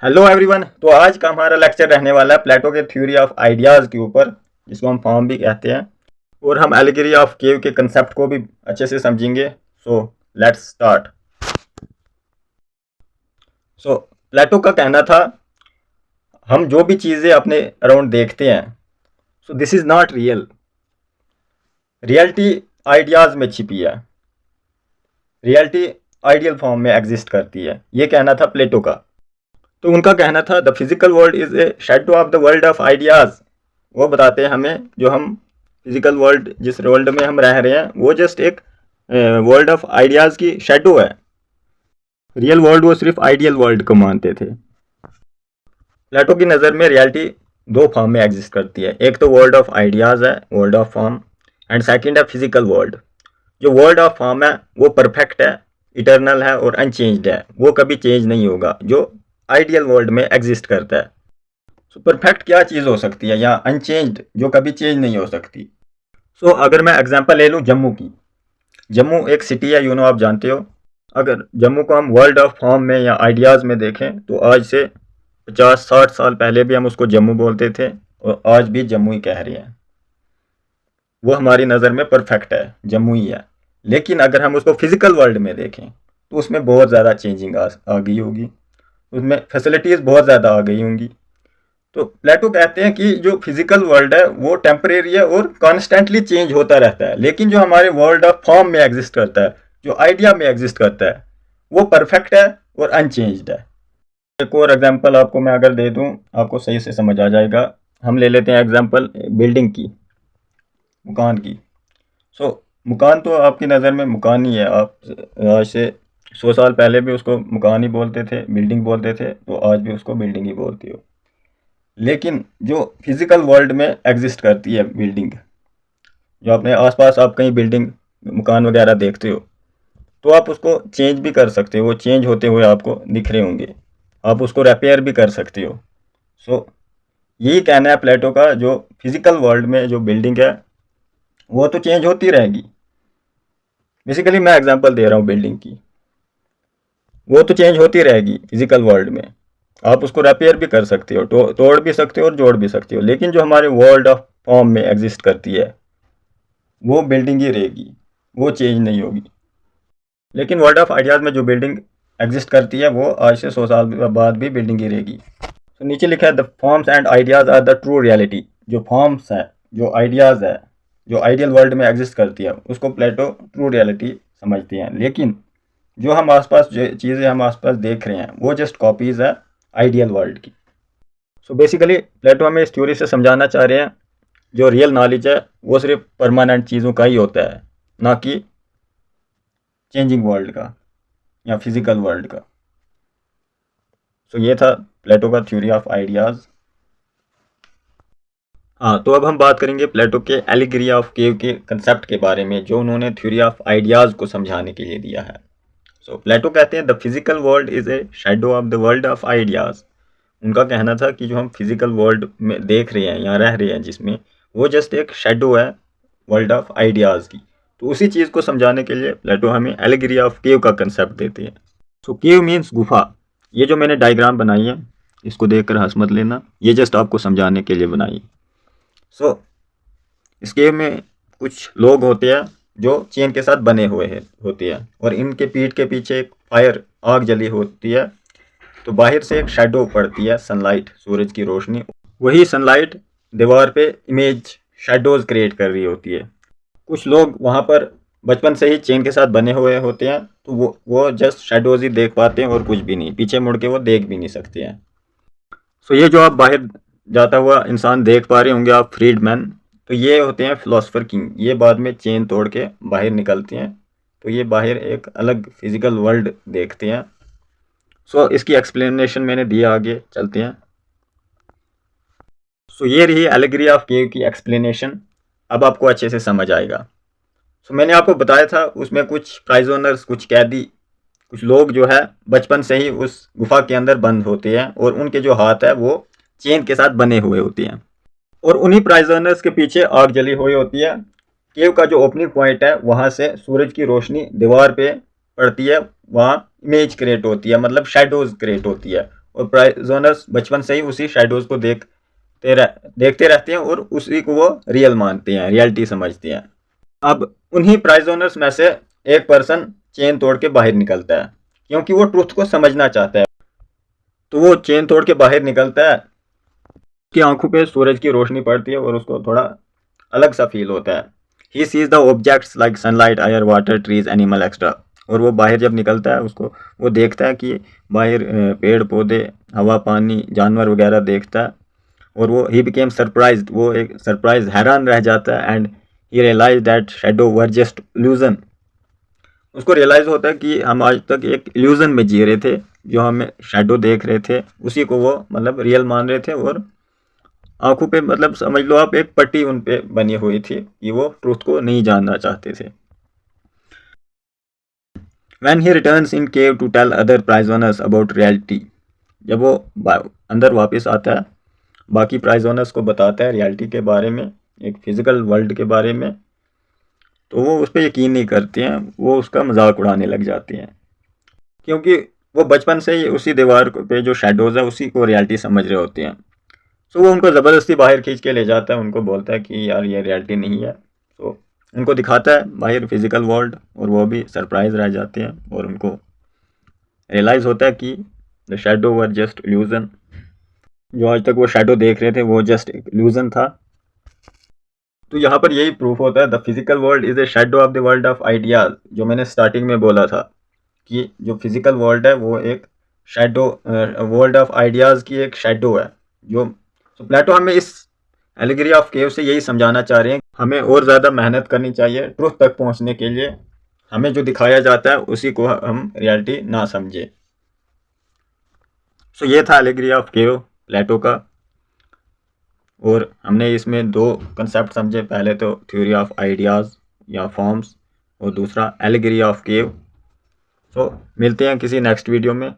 Hello everyone. तो आज का हमारा लेक्चर रहने वाला है प्लेटो के थ्योरी ऑफ आइडियाज़ के ऊपर, जिसको हम फॉर्म भी कहते हैं, और हम एलिगरी ऑफ केव के कंसेप्ट को भी अच्छे से समझेंगे। So let's start. सो प्लेटो का कहना था, हम जो भी चीज़ें अपने अराउंड देखते हैं, so this is not real. Reality ideas में छिपी है, रियलिटी आइडियल फॉर्म में एग्जिस्ट करती है, ये कहना था प्लेटो का। तो उनका कहना था the physical world is a shadow of the world of ideas. वो बताते हैं हमें, जो हम फिजिकल वर्ल्ड, जिस वर्ल्ड में हम रह रहे हैं, वो जस्ट एक वर्ल्ड ऑफ आइडियाज़ की शेडो है। रियल वर्ल्ड वो सिर्फ आइडियल वर्ल्ड को मानते थे। प्लेटो की नज़र में रियलिटी दो फॉर्म में एग्जिस्ट करती है, एक तो वर्ल्ड ऑफ आइडियाज़ है, world of form, and second है फिजिकल वर्ल्ड। जो वर्ल्ड ऑफ फॉर्म है वो परफेक्ट है, इटर्नल है और अनचेंज्ड है, वो कभी चेंज नहीं होगा, जो आइडियल वर्ल्ड में एग्जिस्ट करता है। सो परफेक्ट क्या चीज़ हो सकती है, या अनचेंज्ड जो कभी चेंज नहीं हो सकती। सो अगर मैं एग्जांपल ले लूँ जम्मू की, जम्मू एक सिटी है, आप जानते हो। अगर जम्मू को हम वर्ल्ड ऑफ फॉर्म में या आइडियाज़ में देखें, तो आज से 50-60 साल पहले भी हम उसको जम्मू बोलते थे, और आज भी जम्मू ही कह रहे हैं। वो हमारी नज़र में परफेक्ट है, जम्मू ही है। लेकिन अगर हम उसको फिजिकल वर्ल्ड में देखें, तो उसमें बहुत ज़्यादा चेंजिंग आ गई होगी, उसमें फैसिलिटीज़ बहुत ज़्यादा आ गई होंगी। तो प्लेटो कहते हैं कि जो फिजिकल वर्ल्ड है वो टेम्परेरी है और कॉन्स्टेंटली चेंज होता रहता है, लेकिन जो हमारे वर्ल्ड ऑफ फॉर्म में एग्जिस्ट करता है, जो आइडिया में एग्जिस्ट करता है, वो परफेक्ट है और अनचेंज्ड है। एक और एग्जांपल आपको मैं अगर दे दूं, आपको सही से समझ आ जाएगा। हम ले लेते हैं एग्जांपल बिल्डिंग की, मकान की। सो मकान तो आपकी नज़र में मकान ही है। आप आज से 100 साल पहले भी उसको मकान ही बोलते थे, बिल्डिंग बोलते थे, तो आज भी उसको बिल्डिंग ही बोलते हो। लेकिन जो फिजिकल वर्ल्ड में एग्जिस्ट करती है बिल्डिंग, जो अपने आसपास आप कहीं बिल्डिंग मकान वगैरह देखते हो, तो आप उसको चेंज भी कर सकते हो, वो चेंज होते हुए आपको दिख रहे होंगे, आप उसको रिपेयर भी कर सकते हो। सो यही कहना है प्लेटो का, जो फिजिकल वर्ल्ड में जो बिल्डिंग है वो तो चेंज होती रहेगी। बेसिकली मैं एग्जांपल दे रहा हूँ बिल्डिंग की, वो तो चेंज होती रहेगी फिजिकल वर्ल्ड में, आप उसको रिपेयर भी कर सकते हो, तोड़ भी सकते हो और जोड़ भी सकते हो। लेकिन जो हमारे वर्ल्ड ऑफ फॉर्म में एग्जिस्ट करती है, वो बिल्डिंग ही रहेगी, वो चेंज नहीं होगी। लेकिन वर्ल्ड ऑफ आइडियाज़ में जो बिल्डिंग एग्जिस्ट करती है, वो आज से 100 साल बाद भी बिल्डिंग ही रहेगी। तो नीचे लिखा है the forms and ideas are the true reality. जो फॉर्म्स है, जो आइडियाज़ है, जो आइडियल वर्ल्ड में एग्जिस्ट करती है, उसको प्लेटो ट्रू रियलिटी समझते हैं। लेकिन जो हम आसपास, जो चीज़ें हम आसपास देख रहे हैं, वो जस्ट कॉपीज़ है आइडियल वर्ल्ड की। सो बेसिकली प्लेटो हमें इस थ्योरी से समझाना चाह रहे हैं, जो रियल नॉलेज है वो सिर्फ परमानेंट चीज़ों का ही होता है, ना कि चेंजिंग वर्ल्ड का या फिजिकल वर्ल्ड का। सो ये था प्लेटो का थ्योरी ऑफ आइडियाज़। हाँ, तो अब हम बात करेंगे प्लेटो के एलिगरी ऑफ केव के कंसेप्ट के बारे में, जो उन्होंने थ्योरी ऑफ आइडियाज़ को समझाने के लिए दिया है। सो प्लेटो कहते हैं the physical world is a shadow of the world of ideas. उनका कहना था कि जो हम फिजिकल वर्ल्ड में देख रहे हैं या रह रहे हैं, जिसमें, वो जस्ट एक शेडो है वर्ल्ड ऑफ आइडियाज़ की। तो उसी चीज़ को समझाने के लिए प्लेटो हमें एलिगरी ऑफ केव का कंसेप्ट देते हैं। सो केव मीन्स गुफा। ये जो मैंने डायग्राम बनाई है, इसको देखकर हंस मत लेना, ये जस्ट आपको समझाने के लिए बनाई। सो इस केव में कुछ लोग होते हैं जो चेन के साथ बने हुए होते हैं, और इनके पीठ के पीछे एक फायर, आग जली होती है। तो बाहर से एक शेडो पड़ती है, सनलाइट, सूरज की रोशनी, वही सनलाइट दीवार पे इमेज, शेडोज क्रिएट कर रही होती है। कुछ लोग वहाँ पर बचपन से ही चेन के साथ बने हुए होते हैं, तो वो जस्ट शेडोज ही देख पाते हैं और कुछ भी नहीं, पीछे मुड़ के वो देख भी नहीं सकते हैं। सो ये जो आप बाहर जाता हुआ इंसान देख पा रहे होंगे आप, फ्रीडमैन, तो ये होते हैं फिलोसफर किंग। ये बाद में चेन तोड़ के बाहर निकलते हैं, तो ये बाहर एक अलग फिजिकल वर्ल्ड देखते हैं। सो इसकी एक्सप्लेनेशन मैंने दिया, आगे चलते हैं। सो ये रही एलिगरी ऑफ केव की एक्सप्लेनेशन, अब आपको अच्छे से समझ आएगा। सो मैंने आपको बताया था, उसमें कुछ प्राइजनर्स, कुछ कैदी, कुछ लोग जो है बचपन से ही उस गुफा के अंदर बंद होते हैं, और उनके जो हाथ है वो चेन के साथ बने हुए होते हैं, और उन्हीं प्राइजनर्स के पीछे आग जली हुई होती है। केव का जो ओपनिंग पॉइंट है, वहाँ से सूरज की रोशनी दीवार पे पड़ती है, वहाँ इमेज क्रिएट होती है, मतलब शेडोज क्रिएट होती है, और प्राइजनर्स बचपन से ही उसी शैडोज़ को देखते रहते हैं और उसी को वो रियल मानते हैं, रियलिटी समझते हैं। अब उन्हीं प्राइजनर्स में से एक पर्सन चेन तोड़ के बाहर निकलता है, क्योंकि वो ट्रुथ को समझना चाहता है। तो वो चेन तोड़ के बाहर निकलता है, उसकी आंखों पे सूरज की रोशनी पड़ती है और उसको थोड़ा अलग सा फील होता है। He sees the objects like sunlight, air, water, trees, animal extra. और वो बाहर जब निकलता है उसको वो देखता है कि बाहर पेड़ पौधे, हवा, पानी, जानवर वगैरह देखता है। और वो ही बिकेम सरप्राइज्ड, वो एक सरप्राइज हैरान रह जाता है। And he realise that shadow were just illusion. उसको रियलाइज होता है कि हम आज तक एक इल्यूजन में जी रहे थे, जो हमें शैडो देख रहे थे उसी को वो मतलब रियल मान रहे थे। और आंखों पे मतलब समझ लो आप एक पट्टी उन पे बनी हुई थी कि वो ट्रूथ को नहीं जानना चाहते थे। When he returns in cave to tell other prisoners about reality, जब वो अंदर वापस आता है, बाकी प्राइजनर्स को बताता है रियलिटी के बारे में, एक फिजिकल वर्ल्ड के बारे में, तो वो उस पर यकीन नहीं करते हैं, वो उसका मजाक उड़ाने लग जाते हैं। क्योंकि वो बचपन से ही उसी दीवार पे जो शेडोज़ है उसी को रियलिटी समझ रहे होते हैं। सो वो उनको ज़बरदस्ती बाहर खींच के ले जाता है, उनको बोलता है कि यार ये रियलिटी नहीं है। तो उनको दिखाता है बाहर फिजिकल वर्ल्ड, और वो भी सरप्राइज रह जाते हैं और उनको रियलाइज़ होता है कि the shadow were just illusion, जो आज तक वो शैडो देख रहे थे वो जस्ट एक इल्यूजन था। तो यहाँ पर यही प्रूफ होता है the physical world is a shadow of the world of ideas, जो मैंने स्टार्टिंग में बोला था कि जो फिजिकल वर्ल्ड है वो एक शैडो वर्ल्ड ऑफ आइडियाज़ की एक शैडो है। जो तो प्लेटो हमें इस एलिगरी ऑफ केव से यही समझाना चाह रहे हैं, हमें और ज़्यादा मेहनत करनी चाहिए ट्रुथ तक पहुंचने के लिए। हमें जो दिखाया जाता है उसी को हम रियलिटी ना समझे। सो ये था एलिगरी ऑफ केव प्लेटो का, और हमने इसमें दो कंसेप्ट समझे, पहले तो थ्योरी ऑफ आइडियाज़ या फॉर्म्स, और दूसरा एलिगरी ऑफ केव। सो मिलते हैं किसी नेक्स्ट वीडियो में।